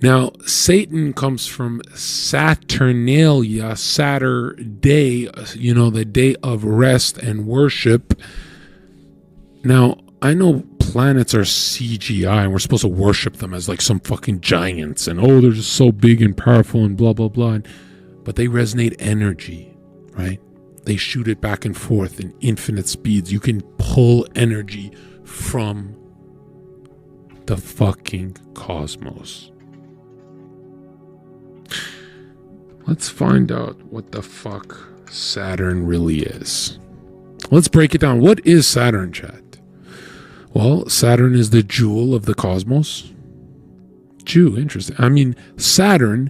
Now, Satan comes from Saturnalia, Saturday, the day of rest and worship. Now, I know planets are CGI and we're supposed to worship them as like some fucking giants and they're just so big and powerful and blah, blah, blah. But they resonate energy, right? They shoot it back and forth in infinite speeds. You can pull energy from the fucking cosmos. Let's find out what the fuck Saturn really is. Let's break it down. What is Saturn, chat? Well, Saturn is the jewel of the cosmos. Interesting. I mean, Saturn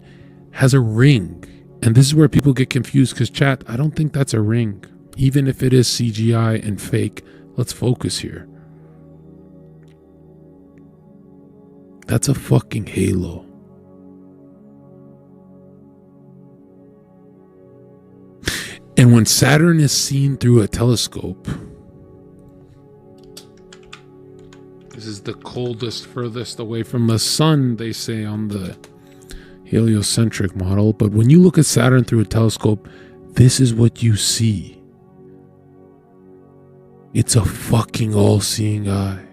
has a ring. And this is where people get confused because, chat, I don't think that's a ring. Even if it is CGI and fake, let's focus here. That's a fucking halo. And when Saturn is seen through a telescope, this is the coldest, furthest away from the sun, they say on the heliocentric model. But when you look at Saturn through a telescope, this is what you see. It's a fucking all-seeing eye.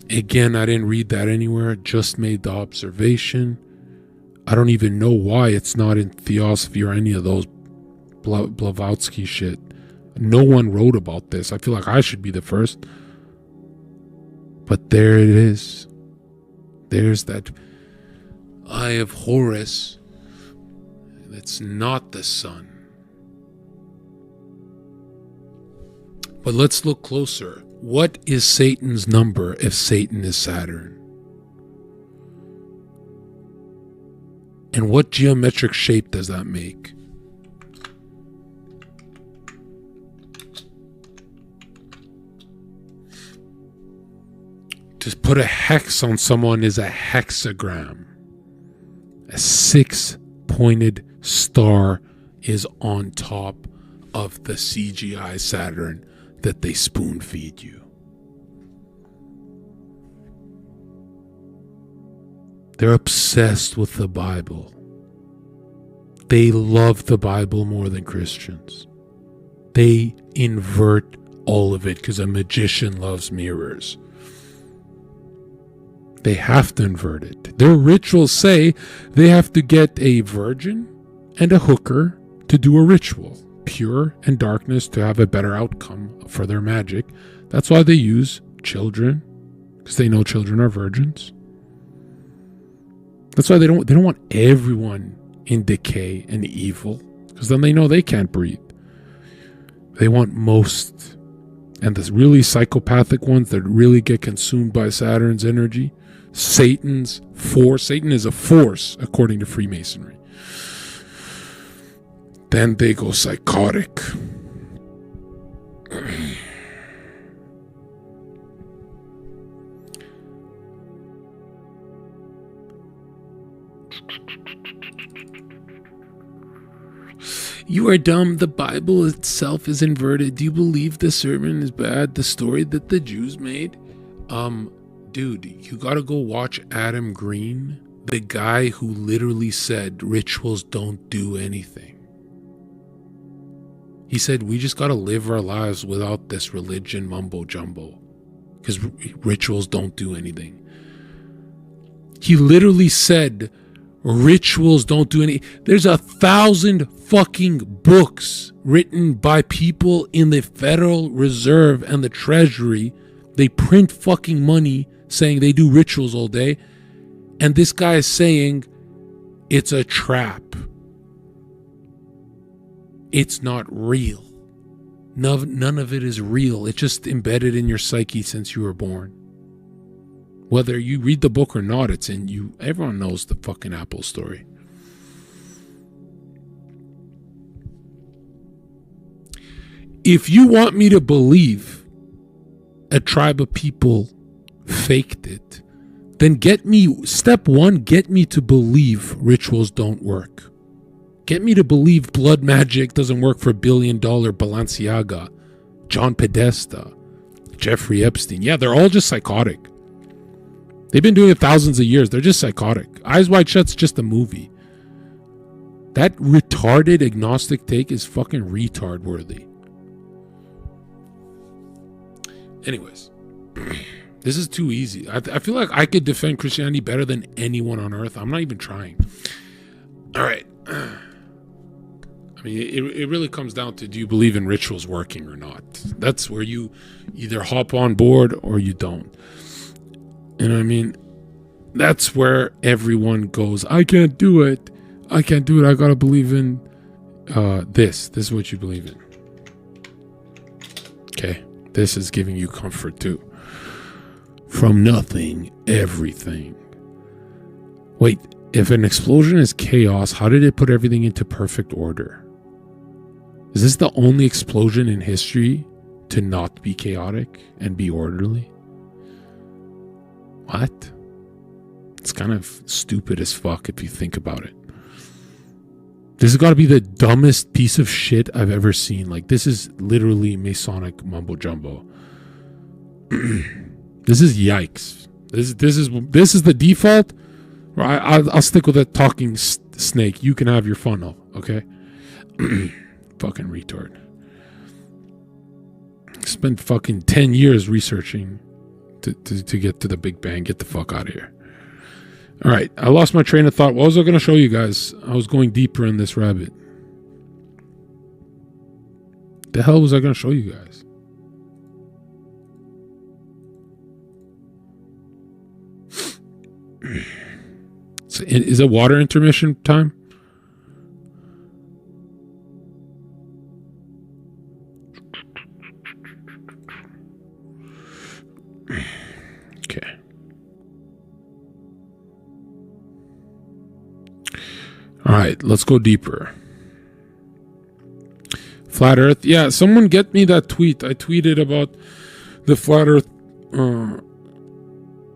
Again, I didn't read that anywhere. Just made the observation. I don't even know why it's not in Theosophy or any of those Blavatsky shit. No one wrote about this. I feel like I should be the first. But there it is. There's that Eye of Horus. That's not the sun. But let's look closer. What is Satan's number if Satan is Saturn? And what geometric shape does that make? To put a hex on someone is a hexagram. A 6-pointed star is on top of the CGI Saturn that they spoon feed you. They're obsessed with the Bible. They love the Bible more than Christians. They invert all of it because a magician loves mirrors. They have to invert it. Their rituals say they have to get a virgin and a hooker to do a ritual. Pure and darkness to have a better outcome for their magic. That's why they use children, because they know children are virgins. That's why they don't want everyone in decay and evil, because then they know they can't breathe. They want most, and the really psychopathic ones that really get consumed by Saturn's energy, Satan's force. Satan is a force, according to Freemasonry. Then they go psychotic. You are dumb. The Bible itself is inverted. Do you believe the sermon is bad? The story that the Jews made? Dude, you gotta go watch Adam Green, the guy who literally said rituals don't do anything. He said, we just gotta live our lives without this religion mumbo jumbo, because rituals don't do anything. He literally said, rituals don't do any. There's 1,000 fucking books written by people in the Federal Reserve and the Treasury. They print fucking money saying they do rituals all day. And this guy is saying it's a trap. It's not real. None of it is real. It's just embedded in your psyche since you were born. Whether you read the book or not, it's in you. Everyone knows the fucking Apple story. If you want me to believe a tribe of people faked it, then step one, get me to believe rituals don't work. Get me to believe blood magic doesn't work for $1 billion Balenciaga, John Podesta, Jeffrey Epstein. Yeah, they're all just psychotic. They've been doing it thousands of years. They're just psychotic. Eyes Wide Shut's just a movie. That retarded agnostic take is fucking retard worthy. Anyways, this is too easy. I feel like I could defend Christianity better than anyone on earth. I'm not even trying. All right. I mean, it really comes down to, do you believe in rituals working or not? That's where you either hop on board or you don't. You know what I mean? That's where everyone goes, I can't do it. I can't do it. I gotta believe in this. This is what you believe in. Okay. This is giving you comfort too. From nothing, everything. Wait, if an explosion is chaos, how did it put everything into perfect order? Is this the only explosion in history to not be chaotic and be orderly? What? It's kind of stupid as fuck if you think about it. This has got to be the dumbest piece of shit I've ever seen. Like, this is literally Masonic mumbo jumbo. This is yikes. This is the default. I'll stick with a talking snake. You can have your funnel, okay? Fucking retard. Spent fucking 10 years researching to get to the Big Bang. Get the fuck out of here. All right, I lost my train of thought. What was I going to show you guys? I was going deeper in this rabbit. The hell was I going to show you guys? So, is it water intermission time? Okay. All right, let's go deeper. Flat Earth. Yeah, someone get me that tweet. I tweeted about the Flat Earth,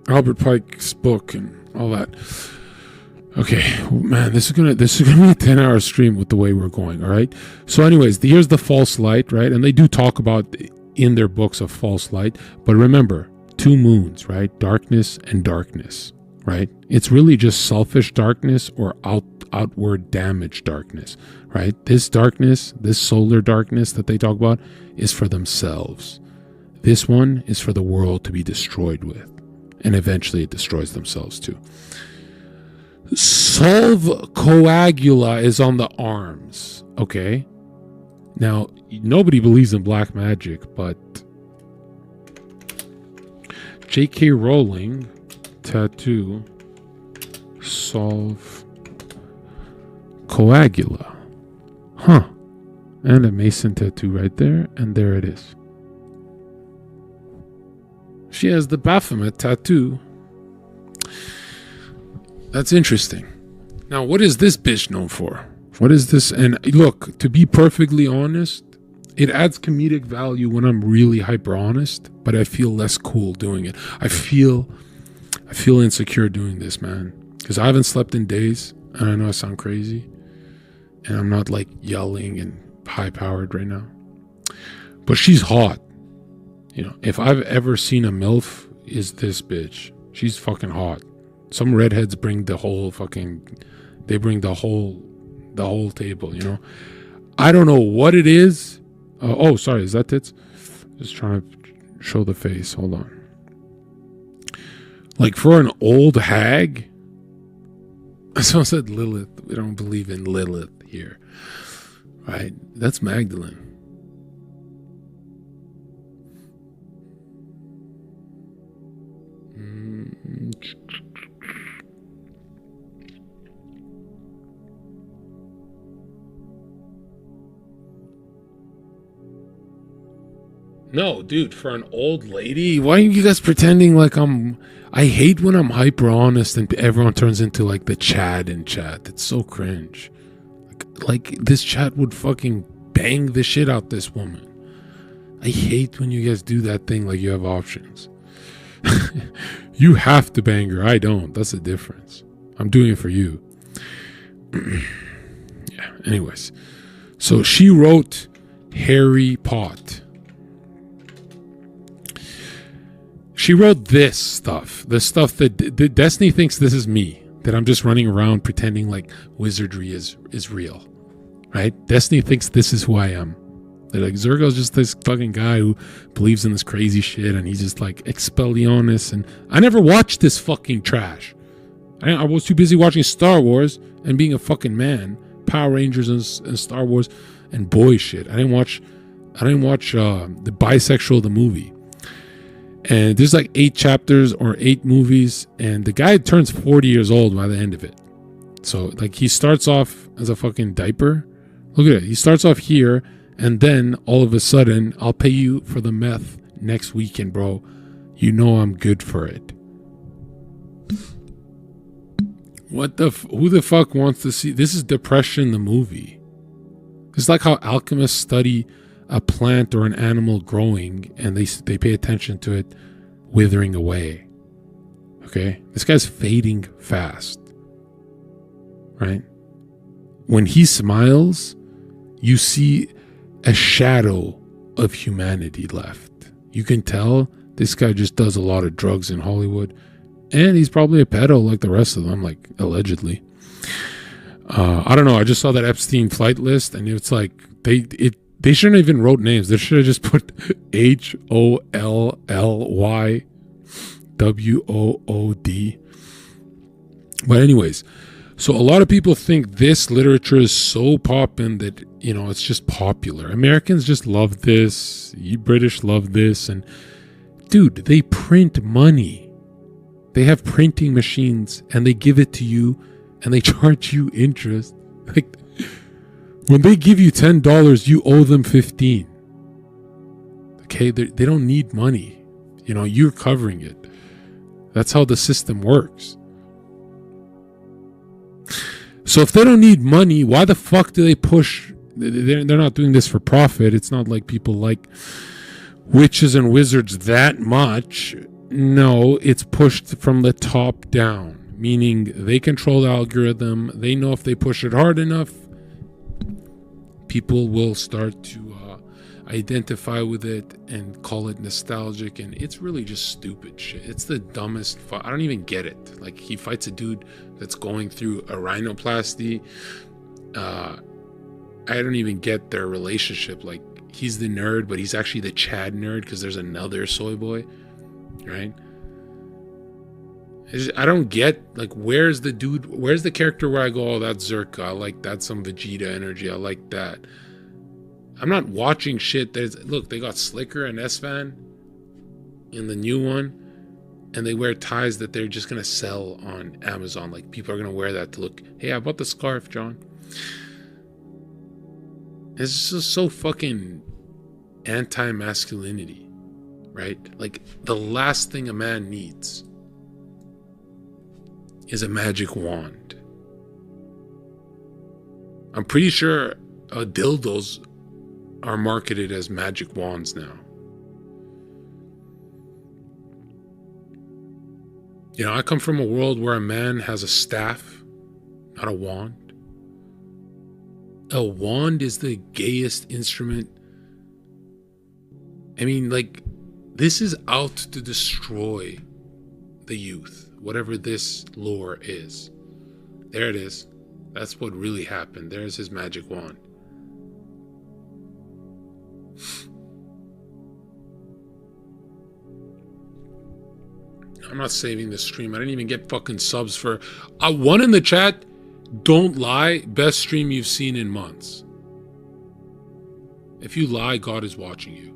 Albert Pike's book and all that. Okay, man, this is gonna be a 10-hour stream with the way we're going. All right. So, anyways, here's the false light, right? And they do talk about in their books of false light, but remember, two moons, right? Darkness and darkness, right? It's really just selfish darkness or outward damage darkness, right? This darkness, this solar darkness that they talk about, is for themselves. This one is for the world to be destroyed with, and eventually it destroys themselves too. Solve coagula is on the arms, okay? Now, nobody believes in black magic, but J.K. Rowling tattoo solve coagula. Huh. And a Mason tattoo right there, and there it is. She has the Baphomet tattoo. That's interesting. Now, what is this bitch known for? What is this? And look, to be perfectly honest, it adds comedic value when I'm really hyper honest, but I feel less cool doing it. I feel insecure doing this, man, because I haven't slept in days, and I know I sound crazy, and I'm not like yelling and high powered right now, but she's hot. You know, if I've ever seen a MILF, is this bitch. She's fucking hot. Some redheads bring the whole table, you know. I don't know what it is. Oh, sorry, is that tits? Just trying to show the face. Hold on. Like, for an old hag. Someone said Lilith. We don't believe in Lilith here. Right? That's Magdalene. No, dude, for an old lady, why are you guys pretending like I hate when I'm hyper honest and everyone turns into like the Chad in chat. It's so cringe. Like this chat would fucking bang the shit out this woman. I hate when you guys do that thing like you have options. You have to bang her. I don't. That's the difference. I'm doing it for you. Yeah, anyways. So she wrote Harry Pot. She wrote this stuff, the stuff that Destiny thinks this is me, that I'm just running around pretending like wizardry is real, right? Destiny thinks this is who I am. They're like, Zherka's just this fucking guy who believes in this crazy shit, and he's just like Expelliarmus, and I never watched this fucking trash. I was too busy watching Star Wars and being a fucking man, Power Rangers and Star Wars and boy shit. I didn't watch the Bisexual the movie. And there's like 8 chapters or 8 movies, and the guy turns 40 years old by the end of it. So like he starts off as a fucking diaper. Look at it. He starts off here, and then all of a sudden, I'll pay you for the meth next weekend, bro. You know I'm good for it. Who the fuck wants to see? This is Depression the movie. It's like how alchemists study a plant or an animal growing, and they pay attention to it withering away. Okay? This guy's fading fast. Right? When he smiles, you see a shadow of humanity left. You can tell this guy just does a lot of drugs in Hollywood, and he's probably a pedo like the rest of them, like allegedly. I don't know. I just saw that Epstein flight list, and it's like they shouldn't even wrote names. They should have just put HOLLYWOOD. But anyways, so a lot of people think this literature is so poppin' that, you know, it's just popular. Americans just love this. You British love this. And dude, they print money. They have printing machines, and they give it to you, and they charge you interest. Like, when they give you $10, you owe them $15. Okay, they don't need money. You know, you're covering it. That's how the system works. So if they don't need money, why the fuck do they push? They're not doing this for profit. It's not like people like witches and wizards that much. No, it's pushed from the top down, meaning they control the algorithm. They know if they push it hard enough, people will start to identify with it and call it nostalgic, and it's really just stupid shit. It's the dumbest I don't even get it. Like, he fights a dude that's going through a rhinoplasty. I don't even get their relationship. Like, he's the nerd, but he's actually the Chad nerd because there's another soy boy, right? I don't get, like, where's the character where I go, oh, that's Zherka, I like that, some Vegeta energy, I like that. I'm not watching shit. Look, they got Slicker and Esfand in the new one, and they wear ties that they're just gonna sell on Amazon. Like, people are gonna wear that to look, hey, I bought the scarf, John. It's just so fucking anti-masculinity, right? Like, the last thing a man needs is a magic wand. I'm pretty sure dildos are marketed as magic wands now. You know, I come from a world where a man has a staff, not a wand. A wand is the gayest instrument. I mean, like, this is out to destroy the youth, whatever this lore is. There it is. That's what really happened. There's his magic wand. I'm not saving this stream. I didn't even get fucking subs for one in the chat. Don't lie. Best stream you've seen in months. If you lie, God is watching you.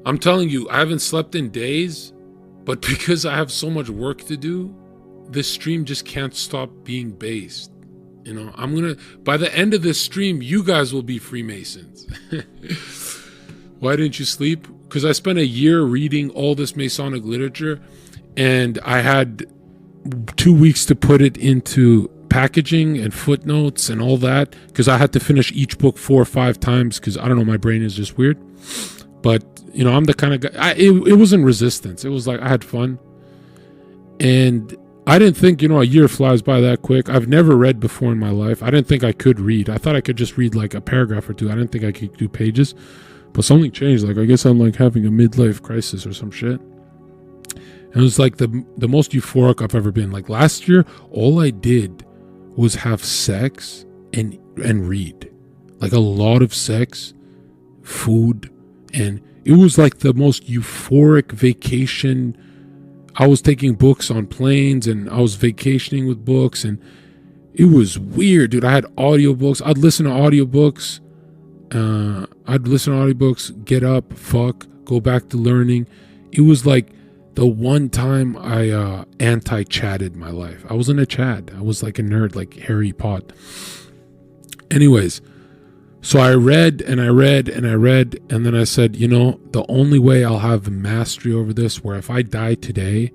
I'm telling you, I haven't slept in days, but because I have so much work to do, this stream just can't stop being based. You know, by the end of this stream, you guys will be Freemasons. Why didn't you sleep? Because I spent a year reading all this Masonic literature, and I had 2 weeks to put it into packaging and footnotes and all that, because I had to finish each book 4 or 5 times, because I don't know, my brain is just weird. But, you know, I'm the kind of guy, it wasn't resistance. It was like, I had fun. And I didn't think, you know, a year flies by that quick. I've never read before in my life. I didn't think I could read. I thought I could just read like a paragraph or two. I didn't think I could do pages. But something changed. Like, I guess I'm like having a midlife crisis or some shit. And it was like the most euphoric I've ever been. Like last year, all I did was have sex and read. Like a lot of sex, food, and it was like the most euphoric vacation. I was taking books on planes and I was vacationing with books, and it was weird, dude. I had audiobooks. I'd listen to audiobooks. Get up, fuck, go back to learning. It was like the one time I anti-chatted my life. I wasn't a Chad. I was like a nerd, like Harry Potter. Anyways, so I read, and then I said, the only way I'll have mastery over this, where if I die today,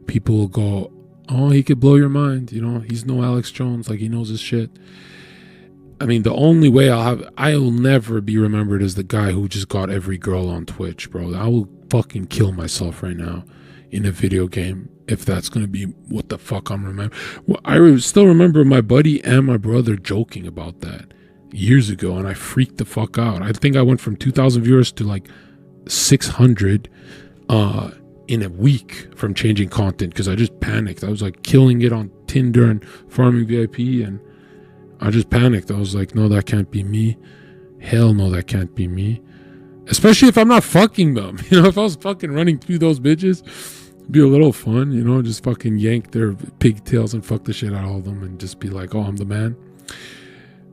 people will go, oh, he could blow your mind. He's no Alex Jones. Like, he knows his shit. I mean, the only way I'll never be remembered as the guy who just got every girl on Twitch, bro. I will fucking kill myself right now in a video game if that's going to be what the fuck I'm remembering. Well, I still remember my buddy and my brother joking about that years ago, and I freaked the fuck out. I think I went from 2,000 viewers to like 600 in a week from changing content because I just panicked. I was like killing it on Tinder and farming VIP, and I just panicked. I was like, no, that can't be me. Hell no, that can't be me. Especially if I'm not fucking them. If I was fucking running through those bitches, it'd be a little fun, just fucking yank their pigtails and fuck the shit out of all of them and just be like, oh, I'm the man.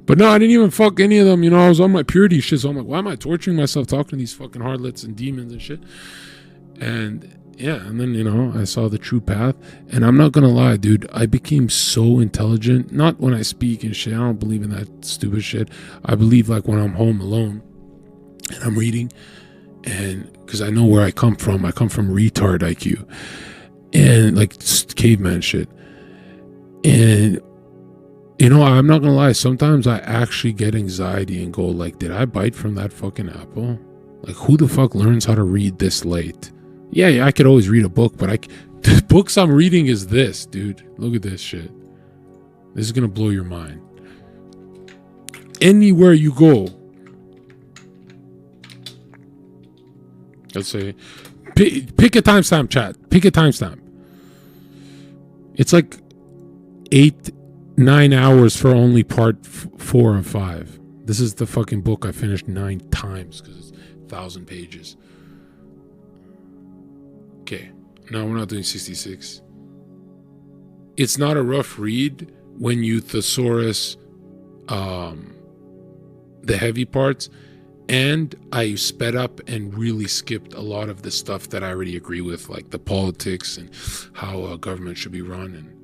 But no, I didn't even fuck any of them. I was on my purity shit. So I'm like, why am I torturing myself talking to these fucking harlots and demons and shit? And yeah, and then, I saw the true path. And I'm not going to lie, dude, I became so intelligent. Not when I speak and shit. I don't believe in that stupid shit. I believe like when I'm home alone and I'm reading, and because I know where I come from. I come from retard IQ and like caveman shit. And I'm not gonna lie, sometimes I actually get anxiety and go like, did I bite from that fucking apple? Like, who the fuck learns how to read this late? Yeah, I could always read a book, but the books I'm reading is this, dude. Look at this shit. This is gonna blow your mind. Anywhere you go, let's say, pick a timestamp, chat. Pick a timestamp. It's like 9 hours for only part 4 and 5. This is the fucking book I finished 9 times because it's 1,000 pages. Okay, no, we're not doing 66. It's not a rough read when you thesaurus the heavy parts, and I sped up and really skipped a lot of the stuff that I already agree with, like the politics and how government should be run. And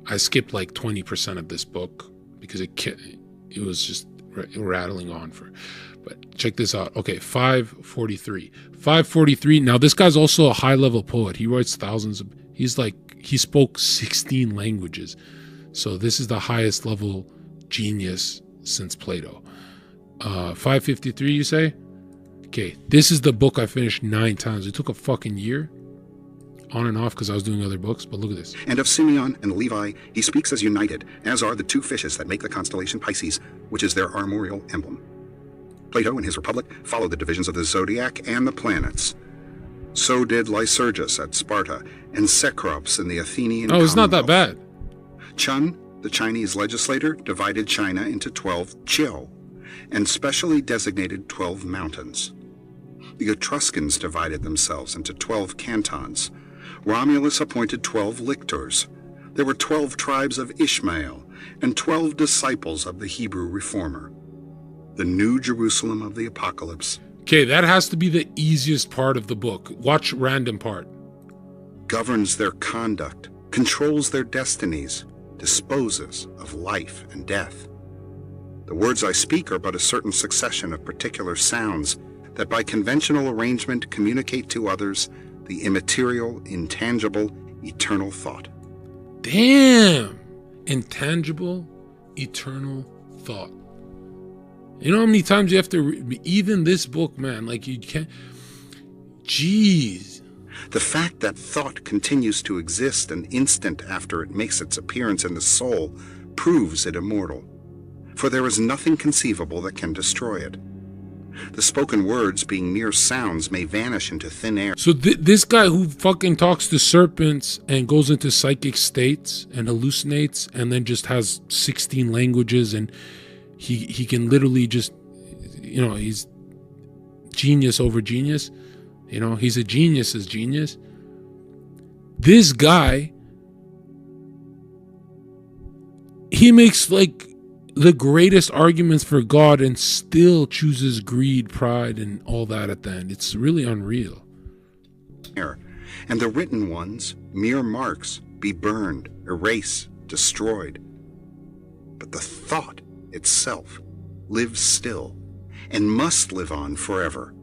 I skipped like 20% of this book because it was just rattling on for. But check this out. Okay, 543. 543. Now this guy's also a high-level poet. He writes thousands of. He spoke 16 languages. So this is the highest level genius since Plato. 553, you say? Okay, this is the book I finished 9 times. It took a fucking year, on and off, because I was doing other books, but look at this. And of Simeon and Levi he speaks as united, as are the 2 fishes that make the constellation Pisces, which is their armorial emblem. Plato in his Republic followed the divisions of the zodiac and the planets. So did Lycurgus at Sparta and Cecrops in the Athenian Oh, it's not that bad. Chun, the Chinese legislator, divided China into 12 chiu, and specially designated 12 mountains. The Etruscans divided themselves into 12 cantons. Romulus appointed 12 lictors. There were 12 tribes of Ishmael and 12 disciples of the Hebrew reformer. The New Jerusalem of the Apocalypse. Okay, that has to be the easiest part of the book. Watch random part. Governs their conduct, controls their destinies, disposes of life and death. The words I speak are but a certain succession of particular sounds that by conventional arrangement communicate to others the immaterial, intangible, eternal thought. Damn! Intangible, eternal thought. You know how many times you have to read, even this book, man, like you can't, jeez. The fact that thought continues to exist an instant after it makes its appearance in the soul proves it immortal, for there is nothing conceivable that can destroy it. The spoken words, being mere sounds, may vanish into thin air. So this guy who fucking talks to serpents and goes into psychic states and hallucinates and then just has 16 languages and he can literally just, he's genius over genius. He's a genius's genius. This guy, he makes like the greatest arguments for God and still chooses greed, pride, and all that at the end. It's really unreal. And the written ones, mere marks, be burned, erased, destroyed. But the thought itself lives still and must live on forever.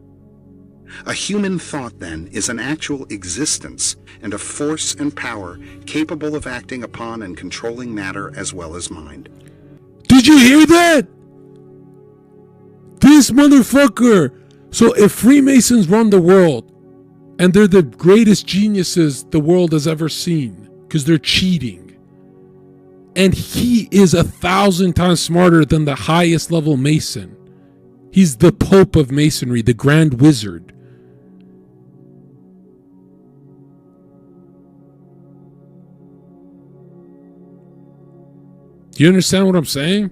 A human thought, then, is an actual existence and a force and power capable of acting upon and controlling matter as well as mind. Did you hear that? This motherfucker. So if Freemasons run the world and they're the greatest geniuses the world has ever seen because they're cheating, and he is 1,000 times smarter than the highest level Mason. He's the Pope of Masonry, the Grand Wizard. Do you understand what I'm saying?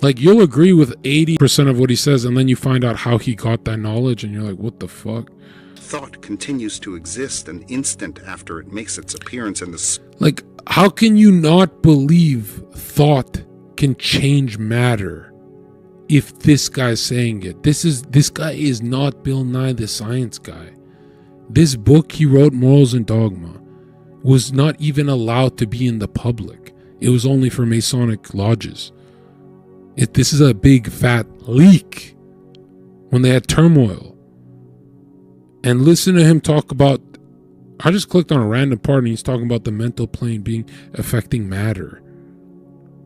Like, you'll agree with 80% of what he says, and then you find out how he got that knowledge, and you're like, what the fuck? Thought continues to exist an instant after it makes its appearance in the... Like, how can you not believe thought can change matter if this guy's saying it? This guy is not Bill Nye the Science Guy. This book he wrote, Morals and Dogma, was not even allowed to be in the public. It was only for Masonic lodges. This is a big fat leak when they had turmoil. And listen to him talk about, I just clicked on a random part and he's talking about the mental plane affecting matter.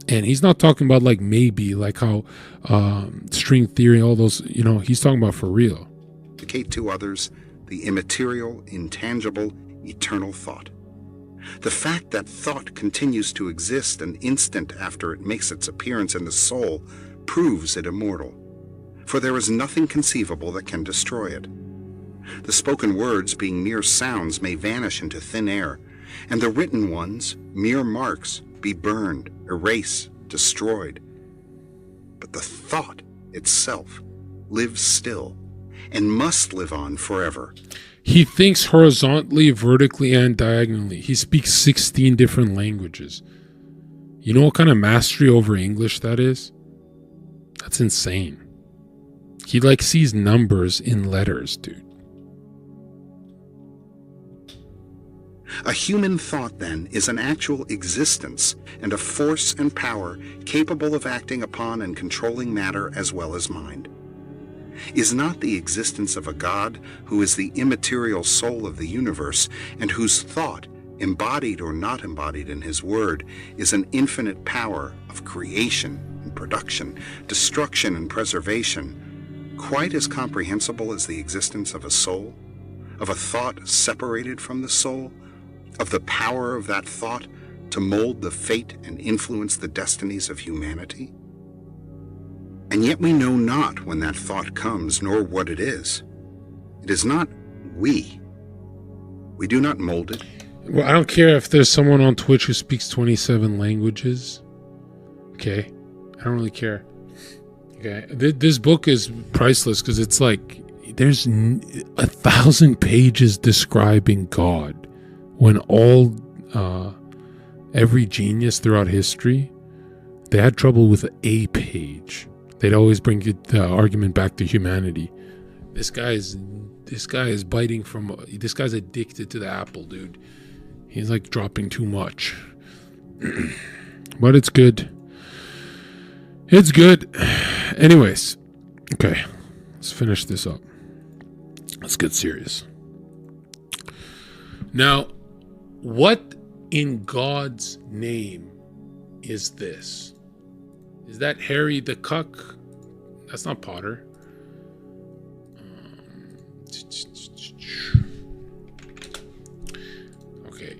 And he's not talking about like maybe, like how string theory, all those, he's talking about for real. Indicate to others the immaterial, intangible, eternal thought. The fact that thought continues to exist an instant after it makes its appearance in the soul proves it immortal, for there is nothing conceivable that can destroy it. The spoken words, being mere sounds, may vanish into thin air, and the written ones, mere marks, be burned, erased, destroyed. But the thought itself lives still and must live on forever. He thinks horizontally, vertically, and diagonally. He speaks 16 different languages. You know what kind of mastery over English that is? That's insane. He like sees numbers in letters, dude. A human thought, then, is an actual existence and a force and power capable of acting upon and controlling matter as well as mind. Is not the existence of a God who is the immaterial soul of the universe and whose thought, embodied or not embodied in his word, is an infinite power of creation and production, destruction and preservation, quite as comprehensible as the existence of a soul, of a thought separated from the soul, of the power of that thought to mold the fate and influence the destinies of humanity? And yet we know not when that thought comes, nor what it is. It is not we. We do not mold it. Well, I don't care if there's someone on Twitch who speaks 27 languages. Okay. I don't really care. Okay. This book is priceless because it's like there's 1,000 pages describing God when every genius throughout history, they had trouble with a page. They'd always bring the argument back to humanity. This guy is biting from. This guy's addicted to the apple, dude. He's like dropping too much. But it's good. It's good. Anyways, okay, let's finish this up. Let's get serious. Now, what in God's name is this? Is that Harry the Cuck? That's not Potter. Okay.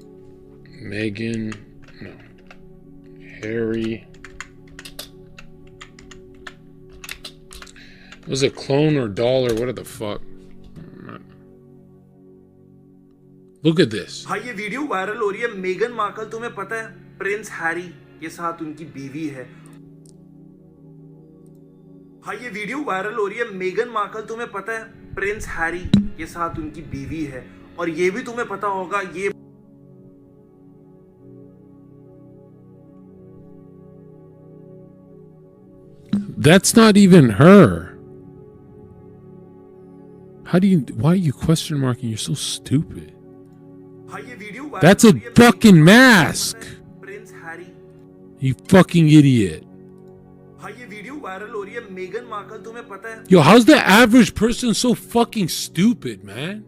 Megan. No. Harry Was it clone or doll or what the fuck? Look at this. हाँ, ये video viral हो रही है। Megan Markle, तुम्हें पता है Prince Harry के साथ उनकी बीवी है। हाँ, ये वीडियो वायरल हो रही है। मेगन मार्कल, तुम्हें पता है प्रिंस हैरी के साथ उनकी बीवी है। और ये भी तुम्हें पता होगा, ये That's not even her. Why are you question marking? You're so stupid. हाँ, ये वीडियो वायरल That's हो a रही है। fucking mask. Prince Harry. You fucking idiot. हाँ, ये वीडियो वायरल हो रही है। मेगन मार्कल, तुम्हें पता है Yo, how's the average person so fucking stupid, man?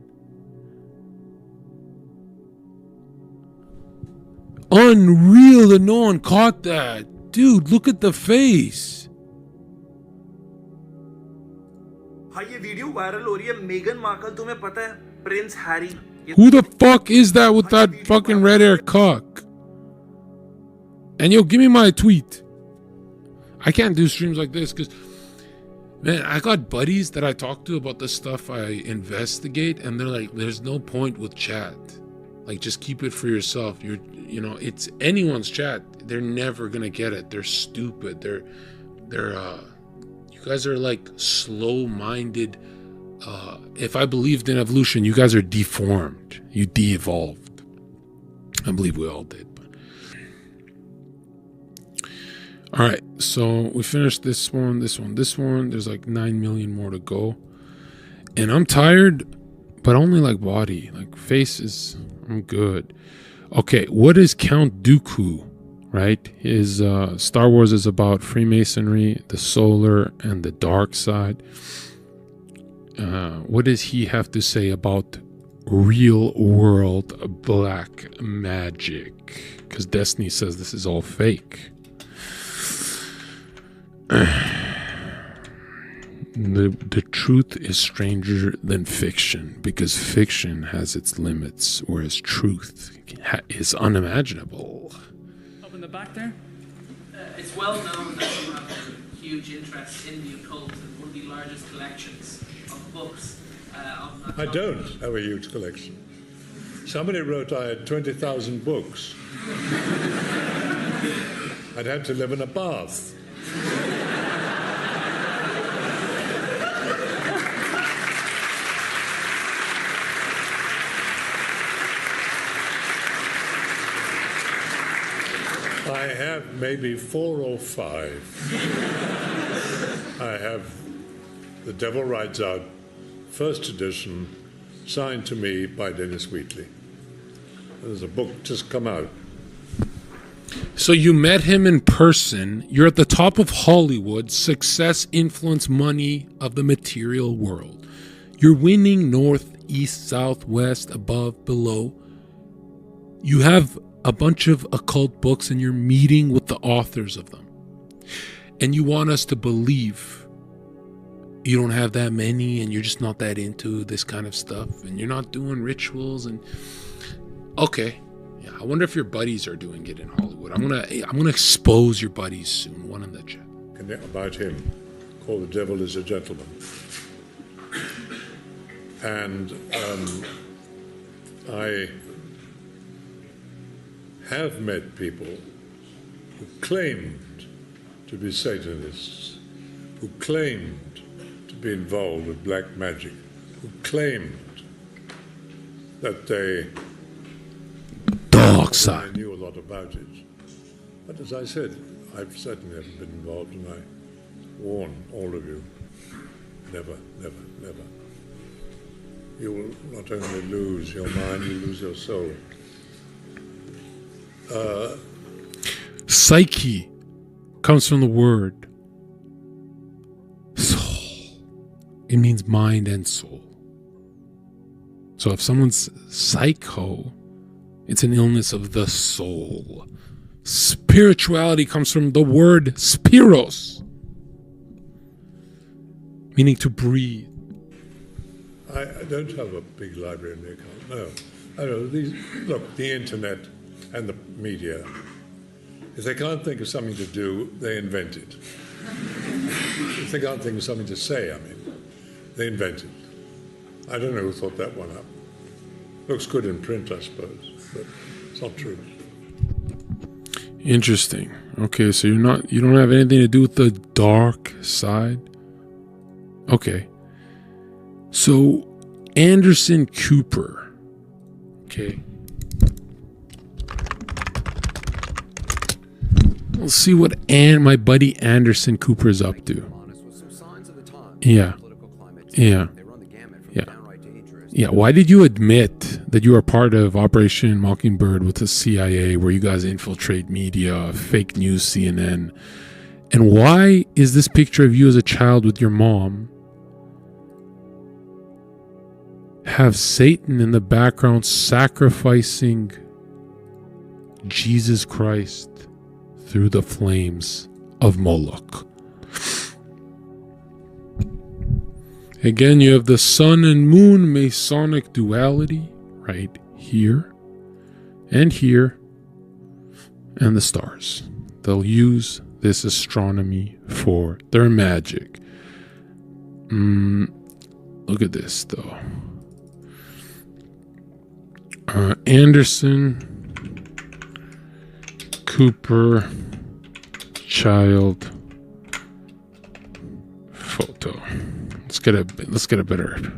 Unreal that no one caught that. Dude, look at the face. हाँ, ये वीडियो वायरल हो रही है। मेगन मार्कल, तुम्हें पता है Prince Harry. Who the fuck is that with that fucking red hair cock? And yo, give me my tweet. I can't do streams like this because, man, I got buddies that I talk to about the stuff I investigate, and they're like, "There's no point with chat. Like, just keep it for yourself. It's anyone's chat. They're never gonna get it. They're stupid. You guys are like slow-minded. If I believed in evolution, you guys are deformed. You de-evolved. I believe we all did." All right, so we finished this one. There's like 9 million more to go. And I'm tired, but only like body. Like face is, I'm good. Okay, what is Count Dooku, right? His Star Wars is about Freemasonry, the solar, and the dark side. What does he have to say about real world black magic? Because Destiny says this is all fake. The truth is stranger than fiction because fiction has its limits, whereas truth is unimaginable. Up in the back there? It's well known that you have a huge interest in the occult and one of the largest collections of books. I don't have a huge collection. Somebody wrote I had 20,000 books. I'd had to live in a bath. I have maybe 4 or 5. I have The Devil Rides Out, first edition, signed to me by Dennis Wheatley. There's a book just come out. So you met him in person. You're at the top of Hollywood. Success, influence, money of the material world. You're winning north, east, south, west, above, below. You have a bunch of occult books and you're meeting with the authors of them. And you want us to believe you don't have that many and you're just not that into this kind of stuff and you're not doing rituals and okay. Yeah, I wonder if your buddies are doing it in Hollywood. I'm gonna expose your buddies soon. One in the chat. About him, called The Devil is a Gentleman. And I have met people who claimed to be Satanists, who claimed to be involved with black magic, who claimed that they Dark side. I knew a lot about it. But as I said, I've certainly never been involved, and I warn all of you, never, never, never. You will not only lose your mind, you lose your soul. Psyche comes from the word soul. It means mind and soul. So if someone's psycho, it's an illness of the soul. Spirituality comes from the word spiros, meaning to breathe. I don't have a big library in the account, no. I know, look, the internet and the media, if they can't think of something to do, they invent it. they got things, something to say, I mean. They invented. I don't know who thought that one up. Looks good in print, I suppose, but it's not true. Interesting. Okay, so you don't have anything to do with the dark side? Okay. So Anderson Cooper. Okay. We'll see what my buddy Anderson Cooper is up to. Yeah. Yeah. Yeah. Yeah. Why did you admit that you are part of Operation Mockingbird with the CIA, where you guys infiltrate media, fake news, CNN? And why is this picture of you as a child with your mom have Satan in the background sacrificing Jesus Christ through the flames of Moloch? Again, you have the sun and moon Masonic duality right here and here, and the stars. They'll use this astronomy for their magic. Look at this, though. Anderson Cooper child photo. Let's get a better.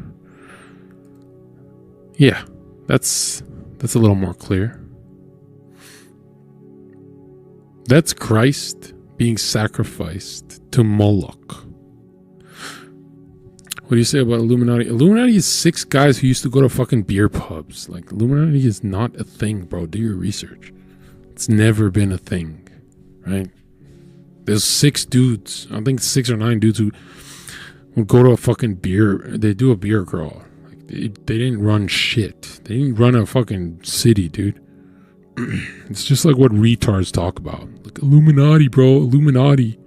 Yeah, that's a little more clear. That's Christ being sacrificed to Moloch. What do you say about Illuminati? Illuminati is 6 guys who used to go to fucking beer pubs. Like, Illuminati is not a thing, bro. Do your research. It's never been a thing, right? There's 6 dudes. I think 6 or 9 dudes who would go to a fucking beer. They do a beer crawl. Like, they didn't run shit. They didn't run a fucking city, dude. It's just like what retards talk about. Like, Illuminati, bro. Illuminati.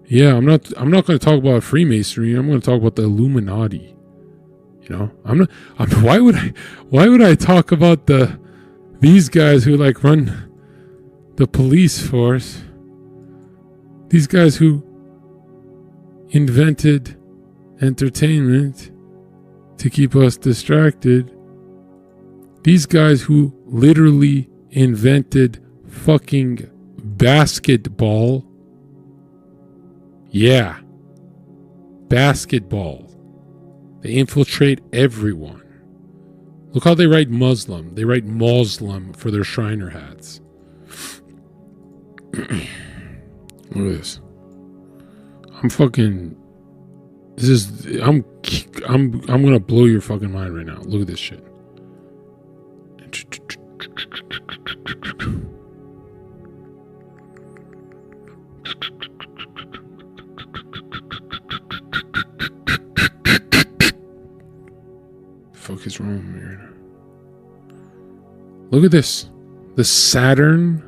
Yeah, I'm not going to talk about Freemasonry. I'm going to talk about the Illuminati. You know, why would I talk about these guys who like run the police force? These guys who invented entertainment to keep us distracted. These guys who literally invented fucking basketball. Yeah. Basketball. They infiltrate everyone. Look how they write Muslim. They write Muslim for their Shriner hats. Look at this. I'm gonna blow your fucking mind right now. Look at this shit. Fuck is wrong with me right now? Look at this. The Saturn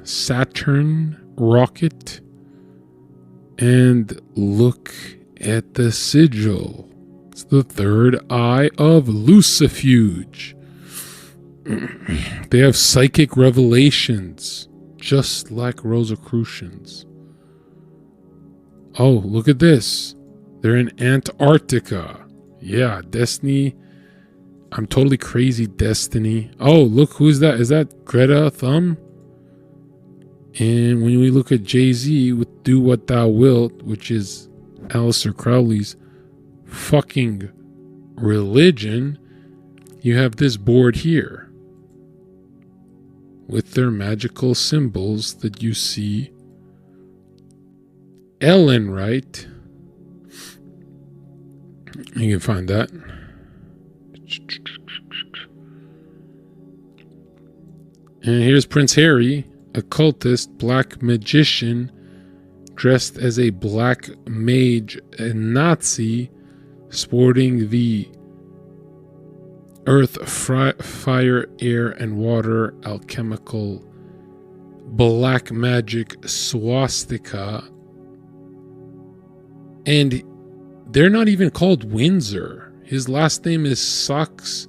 rocket. And look at the sigil. It's the third eye of Lucifuge. They have psychic revelations, just like Rosicrucians. Oh, look at this. They're in Antarctica. Yeah, Destiny. I'm totally crazy, Destiny. Oh, look, who's that? Is that Greta Thumb? And when we look at Jay-Z with Do What Thou Wilt, which is Aleister Crowley's fucking religion, you have this board here with their magical symbols that you see. Ellen, right? You can find that. And here's Prince Harry, occultist, black magician, dressed as a black mage and Nazi, sporting the earth, fire, air, and water alchemical black magic swastika. And they're not even called Windsor. His last name is Saxe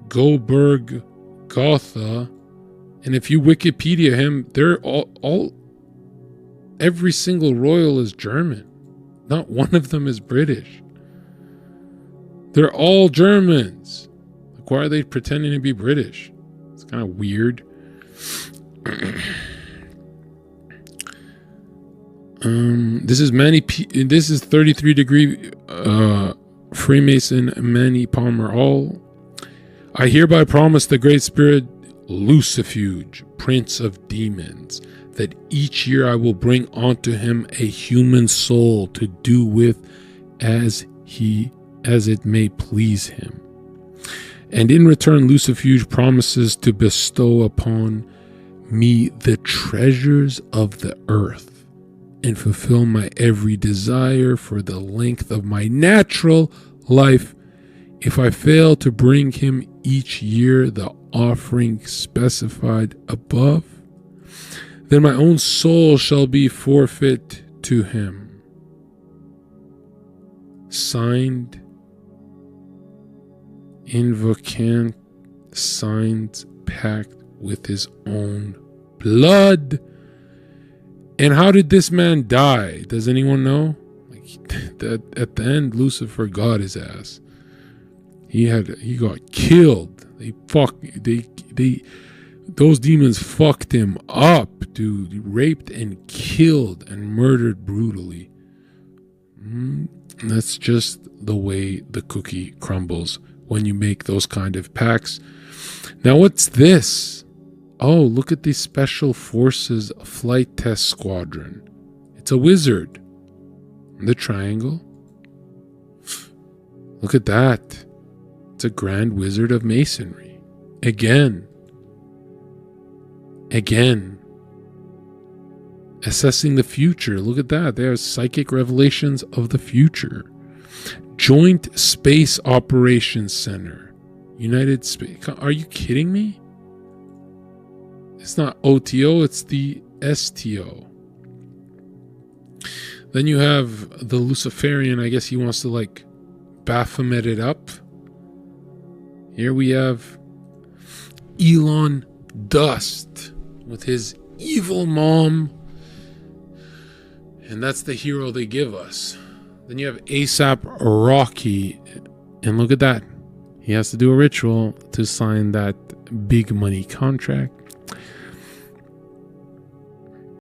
Goldberg Gotha. And if you Wikipedia him, they're all every single royal is German. Not one of them is British. They're all Germans. Like, why are they pretending to be British? It's kind of weird. This is 33 degree Freemason Manny Palmer All. I hereby promise the Great Spirit Lucifuge, Prince of Demons, that each year I will bring onto him a human soul to do with as it may please him. And in return, Lucifuge promises to bestow upon me the treasures of the earth and fulfill my every desire for the length of my natural life. If I fail to bring him each year the offering specified above, then my own soul shall be forfeit to him. Signed, Invocant, signed, packed with his own blood. And how did this man die? Does anyone know? At the end, Lucifer got his ass. He got killed. Those demons fucked him up, dude. Raped and killed and murdered brutally. That's just the way the cookie crumbles when you make those kind of pacts. Now, what's this? Oh, look at the Special Forces Flight Test Squadron. It's a wizard. The triangle. Look at that. It's a Grand Wizard of Masonry. Again. Assessing the future. Look at that. There's psychic revelations of the future. Joint Space Operations Center. United Space. Are you kidding me? It's not OTO, it's the STO. Then you have the Luciferian. I guess he wants to like Baphomet it up. Here we have Elon Dust with his evil mom. And that's the hero they give us. Then you have ASAP Rocky. And look at that. He has to do a ritual to sign that big money contract.